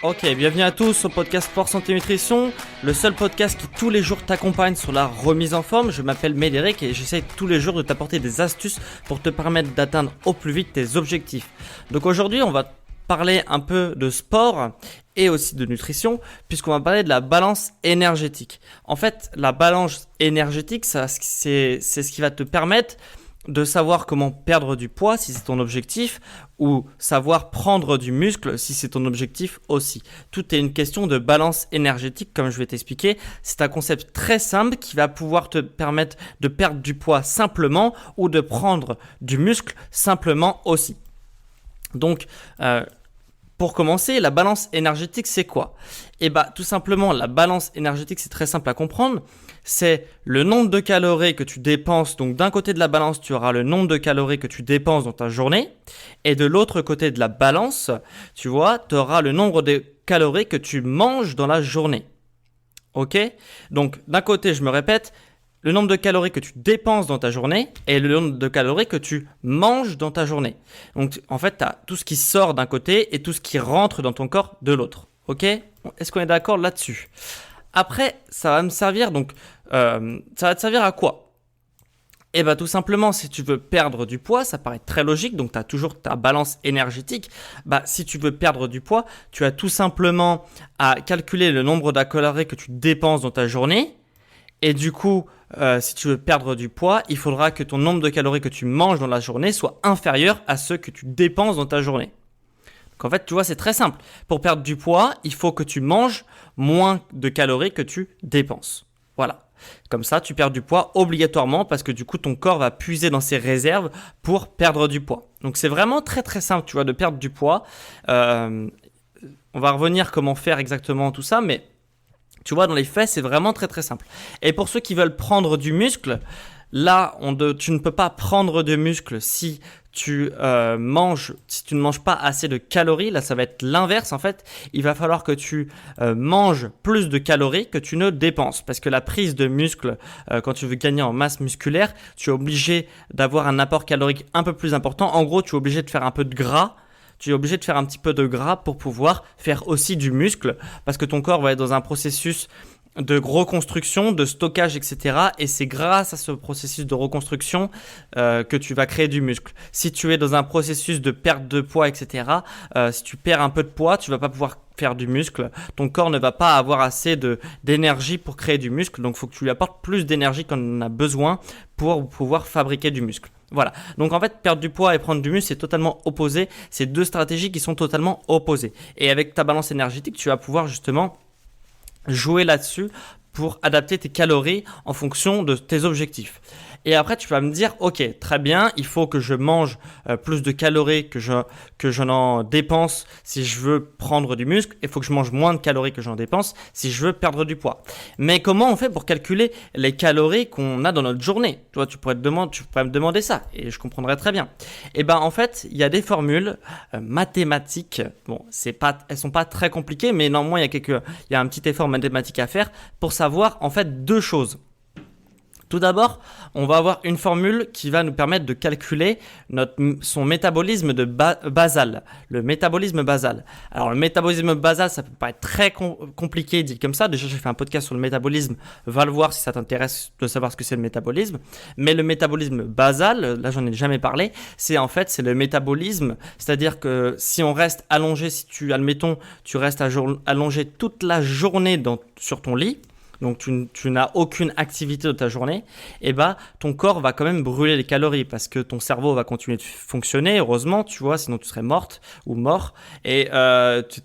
Ok, bienvenue à tous au podcast Sport Santé Nutrition, le seul podcast qui tous les jours t'accompagne sur la remise en forme. Je m'appelle Médéric et j'essaie tous les jours de t'apporter des astuces pour te permettre d'atteindre au plus vite tes objectifs. Donc aujourd'hui, on va parler un peu de sport et aussi de nutrition, puisqu'on va parler de la balance énergétique. En fait, la balance énergétique, c'est ce qui va te permettre de savoir comment perdre du poids si c'est ton objectif, ou savoir prendre du muscle si c'est ton objectif aussi. Tout est une question de balance énergétique, comme je vais t'expliquer. C'est un concept très simple qui va pouvoir te permettre de perdre du poids simplement ou de prendre du muscle simplement aussi. Donc, pour commencer, la balance énergétique, c'est quoi ? Tout simplement, la balance énergétique, c'est très simple à comprendre. C'est le nombre de calories que tu dépenses. Donc, d'un côté de la balance, tu auras le nombre de calories que tu dépenses dans ta journée. Et de l'autre côté de la balance, tu vois, tu auras le nombre de calories que tu manges dans la journée. Ok ? Donc, d'un côté, je me répète, le nombre de calories que tu dépenses dans ta journée et le nombre de calories que tu manges dans ta journée. Donc, en fait, tu as tout ce qui sort d'un côté et tout ce qui rentre dans ton corps de l'autre. Ok ? Est-ce qu'on est d'accord là-dessus ? Après, ça va me servir, ça va te servir à quoi ? Tout simplement, si tu veux perdre du poids, ça paraît très logique, donc tu as toujours ta balance énergétique. Si tu veux perdre du poids, tu as tout simplement à calculer le nombre de calories que tu dépenses dans ta journée. Et du coup, si tu veux perdre du poids, il faudra que ton nombre de calories que tu manges dans la journée soit inférieur à ceux que tu dépenses dans ta journée. Donc en fait, tu vois, c'est très simple. Pour perdre du poids, il faut que tu manges moins de calories que tu dépenses. Voilà. Comme ça, tu perds du poids obligatoirement parce que du coup, ton corps va puiser dans ses réserves pour perdre du poids. Donc c'est vraiment très très simple, tu vois, de perdre du poids. On va revenir comment faire exactement tout ça, mais tu vois, dans les faits, c'est vraiment très très simple. Et pour ceux qui veulent prendre du muscle, là, tu ne peux pas prendre de muscle si tu ne manges pas assez de calories. Là, ça va être l'inverse en fait. Il va falloir que tu manges plus de calories que tu ne dépenses. Parce que la prise de muscle, quand tu veux gagner en masse musculaire, tu es obligé d'avoir un apport calorique un peu plus important. En gros, tu es obligé de faire un peu de gras. Tu es obligé de faire un petit peu de gras pour pouvoir faire aussi du muscle parce que ton corps va être dans un processus de reconstruction, de stockage, etc. Et c'est grâce à ce processus de reconstruction que tu vas créer du muscle. Si tu es dans un processus de perte de poids, etc., si tu perds un peu de poids, tu ne vas pas pouvoir faire du muscle. Ton corps ne va pas avoir assez d'énergie pour créer du muscle. Donc, il faut que tu lui apportes plus d'énergie qu'on en a besoin pour pouvoir fabriquer du muscle. Voilà. Donc, en fait, perdre du poids et prendre du muscle, c'est totalement opposé. C'est deux stratégies qui sont totalement opposées. Et avec ta balance énergétique, tu vas pouvoir justement jouer là-dessus pour adapter tes calories en fonction de tes objectifs. Et après, tu vas me dire, ok, très bien, il faut que je mange plus de calories que je n'en dépense si je veux prendre du muscle. Il faut que je mange moins de calories que j'en dépense si je veux perdre du poids. Mais comment on fait pour calculer les calories qu'on a dans notre journée ? Toi, tu pourrais me demander ça et je comprendrais très bien. En fait, il y a des formules mathématiques. Bon, elles sont pas très compliquées, mais néanmoins, il y a un petit effort mathématique à faire pour savoir en fait deux choses. Tout d'abord, on va avoir une formule qui va nous permettre de calculer son métabolisme basal, le métabolisme basal. Alors, le métabolisme basal, ça peut paraître très compliqué dit comme ça. Déjà, j'ai fait un podcast sur le métabolisme. Va le voir si ça t'intéresse de savoir ce que c'est le métabolisme. Mais le métabolisme basal, là, j'en ai jamais parlé, c'est le métabolisme. C'est-à-dire que si on reste allongé, admettons, tu restes allongé toute la journée sur ton lit, donc tu n'as aucune activité de ta journée, ton corps va quand même brûler les calories parce que ton cerveau va continuer de fonctionner, heureusement, tu vois, sinon tu serais morte ou mort. Et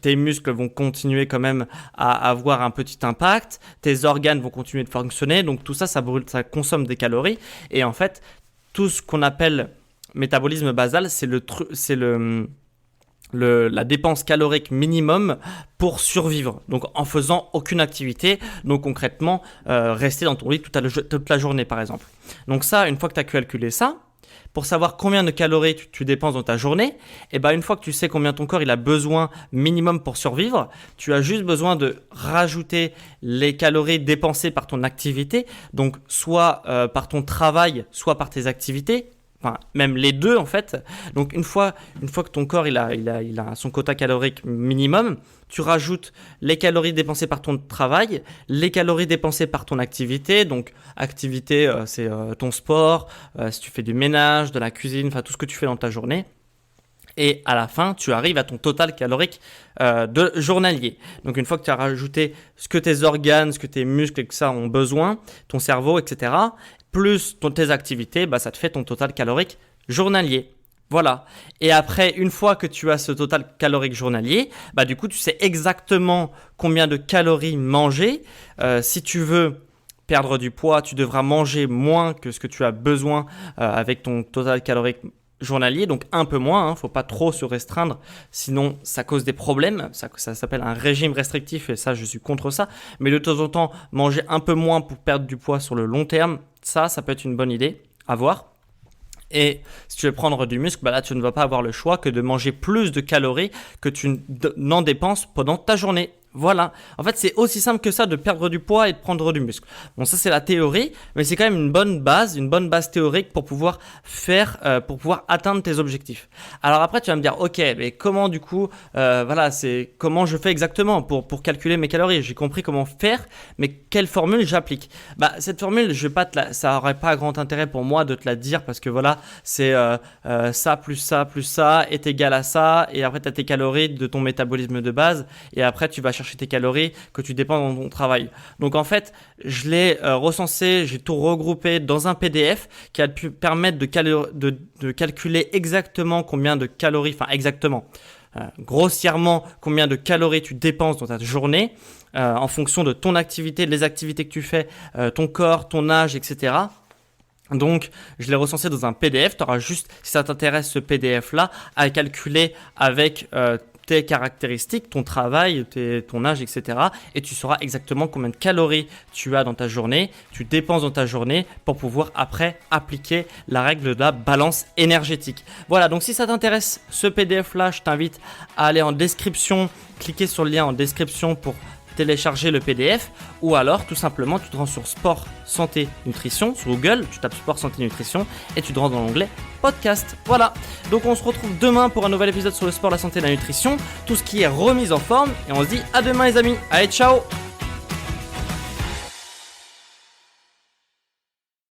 tes muscles vont continuer quand même à avoir un petit impact, tes organes vont continuer de fonctionner, donc tout ça, ça brûle, ça consomme des calories. Et en fait, tout ce qu'on appelle métabolisme basal, c'est la dépense calorique minimum pour survivre, donc en faisant aucune activité, donc concrètement rester dans ton lit toute la journée par exemple. Donc ça, une fois que tu as calculé ça, pour savoir combien de calories tu dépenses dans ta journée, une fois que tu sais combien ton corps il a besoin minimum pour survivre, tu as juste besoin de rajouter les calories dépensées par ton activité, donc soit par ton travail, soit par tes activités. Enfin, même les deux en fait. Donc une fois que ton corps il a son quota calorique minimum, tu rajoutes les calories dépensées par ton travail, les calories dépensées par ton activité. Donc activité, c'est ton sport, si tu fais du ménage, de la cuisine, enfin tout ce que tu fais dans ta journée. Et à la fin, tu arrives à ton total calorique de journalier. Donc une fois que tu as rajouté ce que tes organes, ce que tes muscles et que ça ont besoin, ton cerveau, etc., plus tes activités, ça te fait ton total calorique journalier. Voilà. Et après, une fois que tu as ce total calorique journalier, du coup, tu sais exactement combien de calories manger. Si tu veux perdre du poids, tu devras manger moins que ce que tu as besoin avec ton total calorique journalier, donc un peu moins, faut pas trop se restreindre, sinon ça cause des problèmes, ça s'appelle un régime restrictif et ça je suis contre ça, mais de temps en temps manger un peu moins pour perdre du poids sur le long terme, ça peut être une bonne idée à voir. Et si tu veux prendre du muscle, là tu ne vas pas avoir le choix que de manger plus de calories que tu n'en dépenses pendant ta journée. Voilà. En fait, c'est aussi simple que ça de perdre du poids et de prendre du muscle. Bon, ça c'est la théorie, mais c'est quand même une bonne base théorique pour pouvoir pour pouvoir atteindre tes objectifs. Alors après, tu vas me dire, ok, mais comment du coup, c'est comment je fais exactement pour calculer mes calories. J'ai compris comment faire, mais quelle formule j'applique. Cette formule, ça aurait pas grand intérêt pour moi de te la dire parce que voilà, c'est ça plus ça plus ça est égal à ça, et après tu as tes calories de ton métabolisme de base, et après tu vas chercher tes calories que tu dépenses dans ton travail. Donc en fait, je l'ai recensé, j'ai tout regroupé dans un PDF qui a pu permettre de calculer exactement combien de calories, grossièrement combien de calories tu dépenses dans ta journée en fonction de ton activité, les activités que tu fais, ton corps, ton âge, etc. Donc, je l'ai recensé dans un PDF. Tu auras juste, si ça t'intéresse, ce PDF-là, à calculer avec tes caractéristiques, ton travail, ton âge, etc. Et tu sauras exactement combien de calories tu as dans ta journée, tu dépenses dans ta journée pour pouvoir après appliquer la règle de la balance énergétique. Voilà, donc si ça t'intéresse, ce PDF-là, je t'invite à aller en description, cliquer sur le lien en description pour télécharger le PDF, ou alors tout simplement tu te rends sur Sport, Santé, Nutrition sur Google, tu tapes Sport, Santé, Nutrition et tu te rends dans l'onglet podcast. Voilà, donc on se retrouve demain pour un nouvel épisode sur le sport, la santé et la nutrition, tout ce qui est remise en forme, et on se dit à demain les amis. Allez, ciao.